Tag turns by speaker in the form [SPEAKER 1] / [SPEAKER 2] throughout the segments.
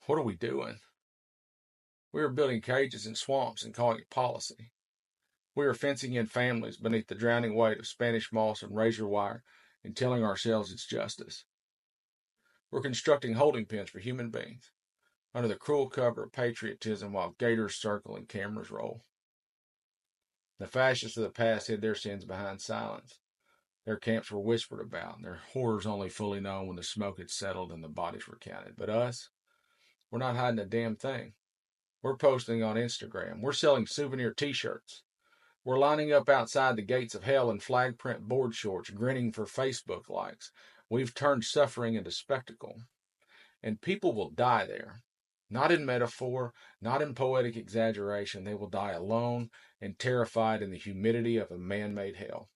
[SPEAKER 1] What are we doing? We are building cages in swamps and calling it policy. We are fencing in families beneath the drowning weight of Spanish moss and razor wire and telling ourselves it's justice. We're constructing holding pens for human beings under the cruel cover of patriotism while gators circle and cameras roll. The fascists of the past hid their sins behind silence. Their camps were whispered about, and their horrors only fully known when the smoke had settled and the bodies were counted. But us, we're not hiding a damn thing. We're posting on Instagram. We're selling souvenir t-shirts. We're lining up outside the gates of hell in flag print board shorts, grinning for Facebook likes. We've turned suffering into spectacle. And people will die there. Not in metaphor, not in poetic exaggeration. They will die alone and terrified in the humidity of a man-made hell.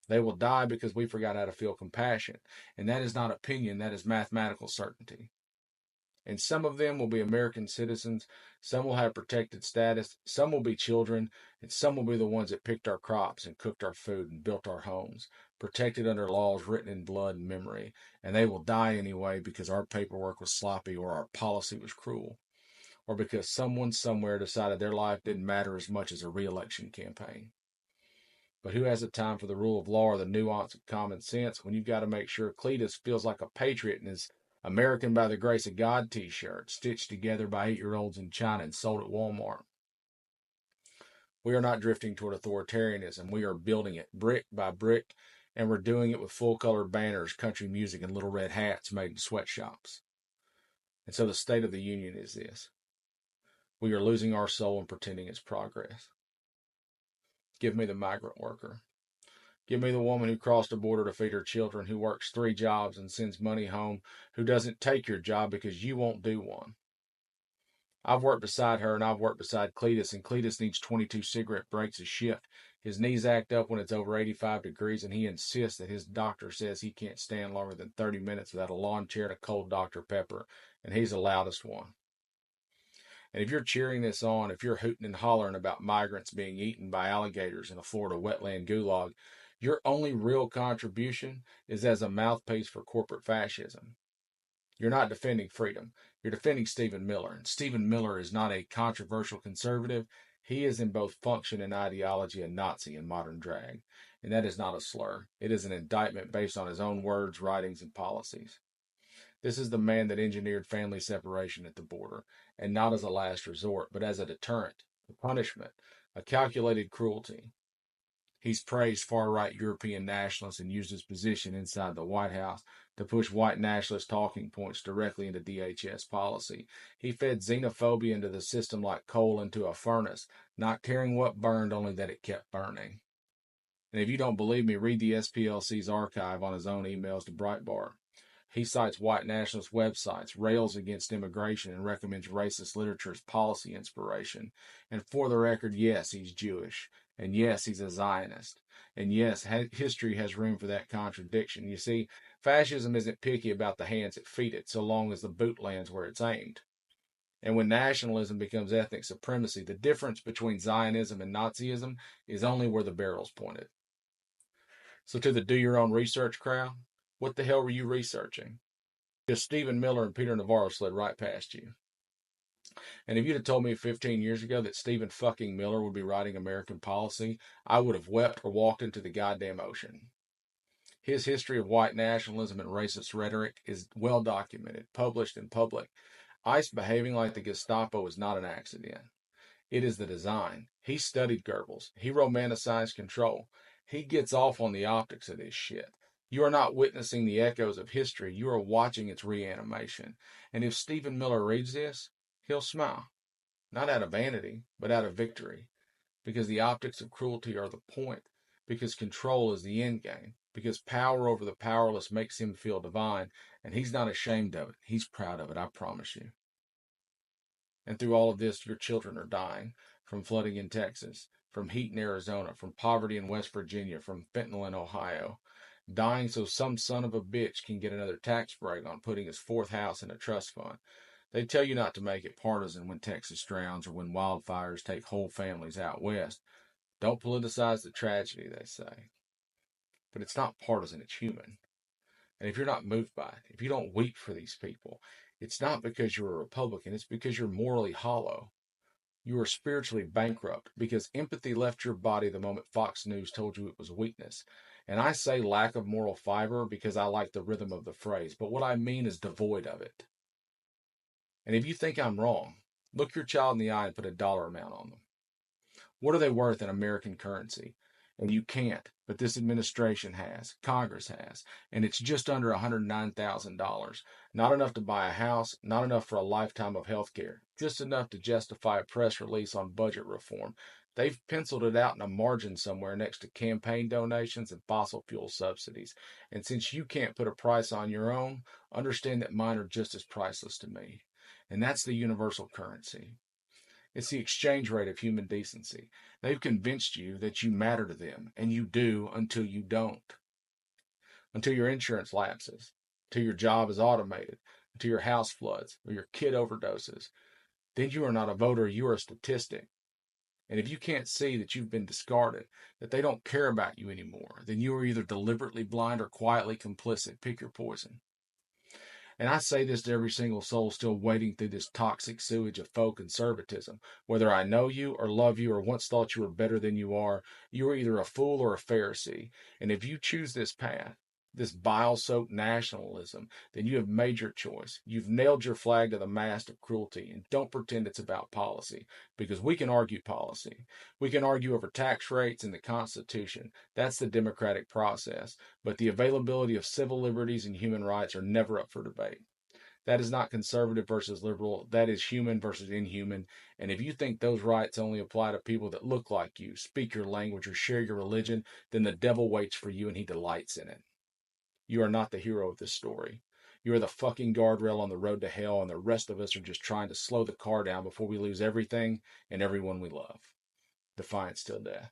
[SPEAKER 1] They will die because we forgot how to feel compassion. And that is not opinion, that is mathematical certainty. And some of them will be American citizens, some will have protected status, some will be children, and some will be the ones that picked our crops and cooked our food and built our homes, protected under laws written in blood and memory. And they will die anyway because our paperwork was sloppy or our policy was cruel, or because someone somewhere decided their life didn't matter as much as a re-election campaign. But who has the time for the rule of law or the nuance of common sense when you've got to make sure Cletus feels like a patriot in his American by the Grace of God t-shirt stitched together by 8-year-olds in China and sold at Walmart? We are not drifting toward authoritarianism. We are building it brick by brick, and we're doing it with full-color banners, country music, and little red hats made in sweatshops. And so the state of the union is this. We are losing our soul and pretending it's progress. Give me the migrant worker. Give me the woman who crossed the border to feed her children, who works 3 jobs and sends money home, who doesn't take your job because you won't do one. I've worked beside her and I've worked beside Cletus, and Cletus needs 22 cigarette breaks a shift. His knees act up when it's over 85 degrees, and he insists that his doctor says he can't stand longer than 30 minutes without a lawn chair and a cold Dr. Pepper, and he's the loudest one. And if you're cheering this on, if you're hooting and hollering about migrants being eaten by alligators in a Florida wetland gulag, your only real contribution is as a mouthpiece for corporate fascism. You're not defending freedom. You're defending Stephen Miller. And Stephen Miller is not a controversial conservative. He is in both function and ideology a Nazi in modern drag. And that is not a slur. It is an indictment based on his own words, writings, and policies. This is the man that engineered family separation at the border, and not as a last resort, but as a deterrent, a punishment, a calculated cruelty. He's praised far-right European nationalists and used his position inside the White House to push white nationalist talking points directly into DHS policy. He fed xenophobia into the system like coal into a furnace, not caring what burned, only that it kept burning. And if you don't believe me, read the SPLC's archive on his own emails to Breitbart. He cites white nationalist websites, rails against immigration, and recommends racist literature as policy inspiration. And for the record, yes, he's Jewish. And yes, he's a Zionist. And yes, history has room for that contradiction. You see, fascism isn't picky about the hands that feed it, so long as the boot lands where it's aimed. And when nationalism becomes ethnic supremacy, the difference between Zionism and Nazism is only where the barrel's pointed. So to the do your own research crowd, what the hell were you researching? Because Stephen Miller and Peter Navarro slid right past you. And if you'd have told me 15 years ago that Stephen fucking Miller would be writing American policy, I would have wept or walked into the goddamn ocean. His history of white nationalism and racist rhetoric is well documented, published in public. ICE behaving like the Gestapo is not an accident. It is the design. He studied Goebbels. He romanticized control. He gets off on the optics of this shit. You are not witnessing the echoes of history. You are watching its reanimation. And if Stephen Miller reads this, he'll smile. Not out of vanity, but out of victory. Because the optics of cruelty are the point. Because control is the end game. Because power over the powerless makes him feel divine. And he's not ashamed of it. He's proud of it, I promise you. And through all of this, your children are dying from flooding in Texas, from heat in Arizona, from poverty in West Virginia, from fentanyl in Ohio. Dying so some son of a bitch can get another tax break on putting his 4th house in a trust fund. They tell you not to make it partisan when Texas drowns or when wildfires take whole families out west. Don't politicize the tragedy, they say. But it's not partisan, it's human. And if you're not moved by it, if you don't weep for these people, It's not because you're a Republican, it's because you're morally hollow. You are spiritually bankrupt because empathy left your body the moment Fox News told you it was weakness. And I say lack of moral fiber because I like the rhythm of the phrase, but what I mean is devoid of it. And if you think I'm wrong, look your child in the eye and put a dollar amount on them. What are they worth in American currency? And you can't, but this administration has, Congress has, and it's just under $109,000. Not enough to buy a house, not enough for a lifetime of health care, just enough to justify a press release on budget reform. They've penciled it out in a margin somewhere next to campaign donations and fossil fuel subsidies. And since you can't put a price on your own, understand that mine are just as priceless to me. And that's the universal currency. It's the exchange rate of human decency. They've convinced you that you matter to them, and you do until you don't. Until your insurance lapses, until your job is automated, until your house floods, or your kid overdoses. Then you are not a voter, you are a statistic. And if you can't see that you've been discarded, that they don't care about you anymore, then you are either deliberately blind or quietly complicit. Pick your poison. And I say this to every single soul still wading through this toxic sewage of faux conservatism. Whether I know you or love you or once thought you were better than you are either a fool or a Pharisee. And if you choose this path, this bile-soaked nationalism, then you have made your choice. You've nailed your flag to the mast of cruelty, and don't pretend it's about policy, because we can argue policy. We can argue over tax rates and the Constitution. That's the democratic process. But the availability of civil liberties and human rights are never up for debate. That is not conservative versus liberal. That is human versus inhuman. And if you think those rights only apply to people that look like you, speak your language, or share your religion, then the devil waits for you and he delights in it. You are not the hero of this story. You are the fucking guardrail on the road to hell, and the rest of us are just trying to slow the car down before we lose everything and everyone we love. Defiance till death.